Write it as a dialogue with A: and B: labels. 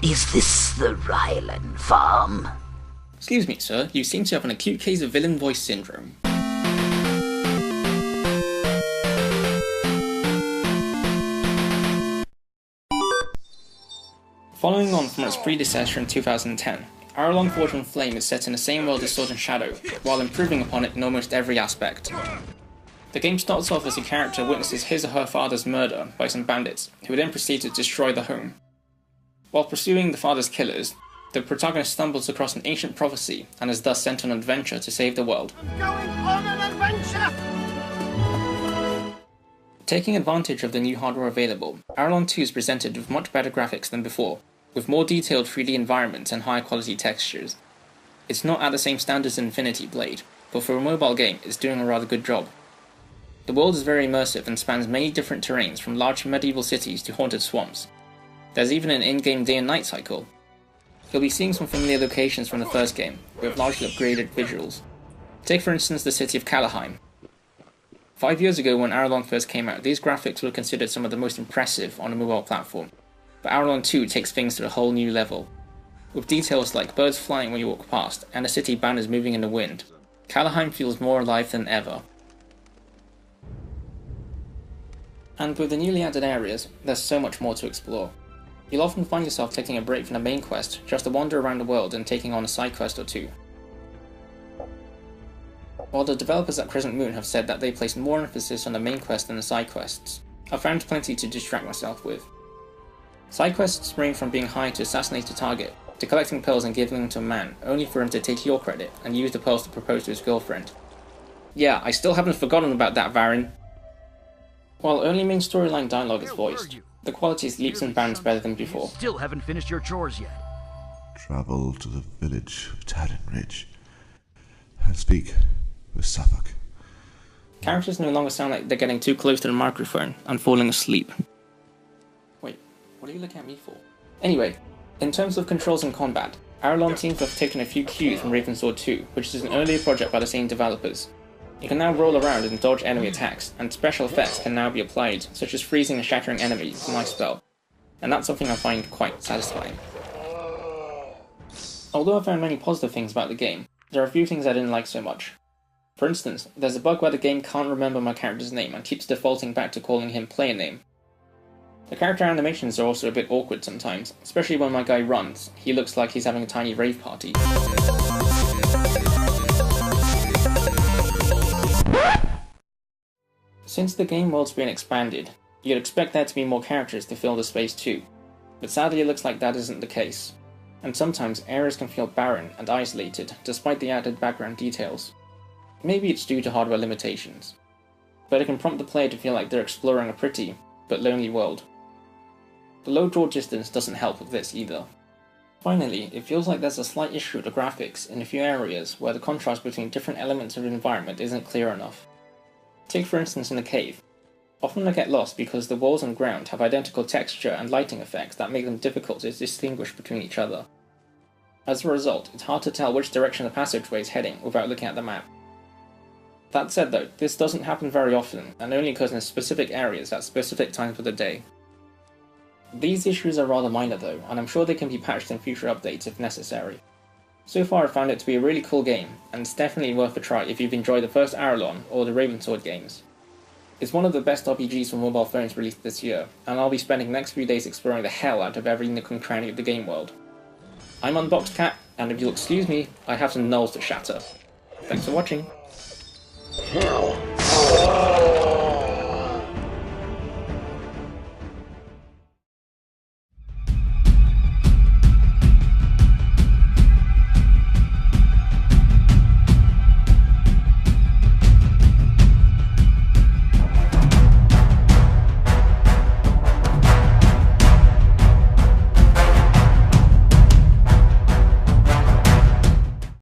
A: Is this the Aralon farm?
B: Excuse me, sir, you seem to have an acute case of villain voice syndrome. Following on from its predecessor in 2010, Aralon Forge and Flame is set in the same world as Sword and Shadow, while improving upon it in almost every aspect. The game starts off as a character witnesses his or her father's murder by some bandits, who then proceed to destroy the home. While pursuing the father's killers, the protagonist stumbles across an ancient prophecy and is thus sent on an adventure to save the world.
C: I'm going on an adventure!
B: Taking advantage of the new hardware available, Aralon 2 is presented with much better graphics than before, with more detailed 3D environments and higher quality textures. It's not at the same standard as Infinity Blade, but for a mobile game it's doing a rather good job. The world is very immersive and spans many different terrains from large medieval cities to haunted swamps. There's even an in-game day and night cycle. You'll be seeing some familiar locations from the first game, with largely upgraded visuals. Take for instance the city of Kalaheim. 5 years ago when Aralon first came out, these graphics were considered some of the most impressive on a mobile platform, but Aralon 2 takes things to a whole new level. With details like birds flying when you walk past, and a city banners moving in the wind, Kalaheim feels more alive than ever. And with the newly added areas, there's so much more to explore. You'll often find yourself taking a break from the main quest just to wander around the world and taking on a side quest or two. While the developers at Crescent Moon have said that they place more emphasis on the main quest than the side quests, I've found plenty to distract myself with. Side quests range from being hired to assassinate a target, to collecting pearls and giving them to a man, only for him to take your credit and use the pearls to propose to his girlfriend. Yeah, I still haven't forgotten about that, Varyn. While only main storyline dialogue is voiced, the quality is leaps and bounds better than before.
C: Still haven't finished your chores yet.
D: Travel to the village of Tadden Ridge and speak with Suffolk.
B: Characters no longer sound like they're getting too close to the microphone and falling asleep. Wait, what are you looking at me for? Anyway, in terms of controls and combat, Aralon seems to have taken a few cues from Ravensword 2, which is an earlier project by the same developers. You can now roll around and dodge enemy attacks, and special effects can now be applied, such as freezing and shattering enemies with my spell, and that's something I find quite satisfying. Although I found many positive things about the game, there are a few things I didn't like so much. For instance, there's a bug where the game can't remember my character's name and keeps defaulting back to calling him player name. The character animations are also a bit awkward sometimes, especially when my guy runs. He looks like he's having a tiny rave party. Since the game world's been expanded, you'd expect there to be more characters to fill the space too, but sadly it looks like that isn't the case, and sometimes areas can feel barren and isolated despite the added background details. Maybe it's due to hardware limitations, but it can prompt the player to feel like they're exploring a pretty, but lonely world. The low draw distance doesn't help with this either. Finally, it feels like there's a slight issue with the graphics in a few areas where the contrast between different elements of the environment isn't clear enough. Take for instance in the cave. Often I get lost because the walls and ground have identical texture and lighting effects that make them difficult to distinguish between each other. As a result, it's hard to tell which direction the passageway is heading without looking at the map. That said though, this doesn't happen very often, and only occurs in specific areas at specific times of the day. These issues are rather minor though, and I'm sure they can be patched in future updates if necessary. So far I found it to be a really cool game, and it's definitely worth a try if you've enjoyed the first Aralon or the Ravensword games. It's one of the best RPGs for mobile phones released this year, and I'll be spending the next few days exploring the hell out of every nook and cranny of the game world. I'm Unboxed Cat, and if you'll excuse me, I have some nulls to shatter. Thanks for watching.
A: Hell.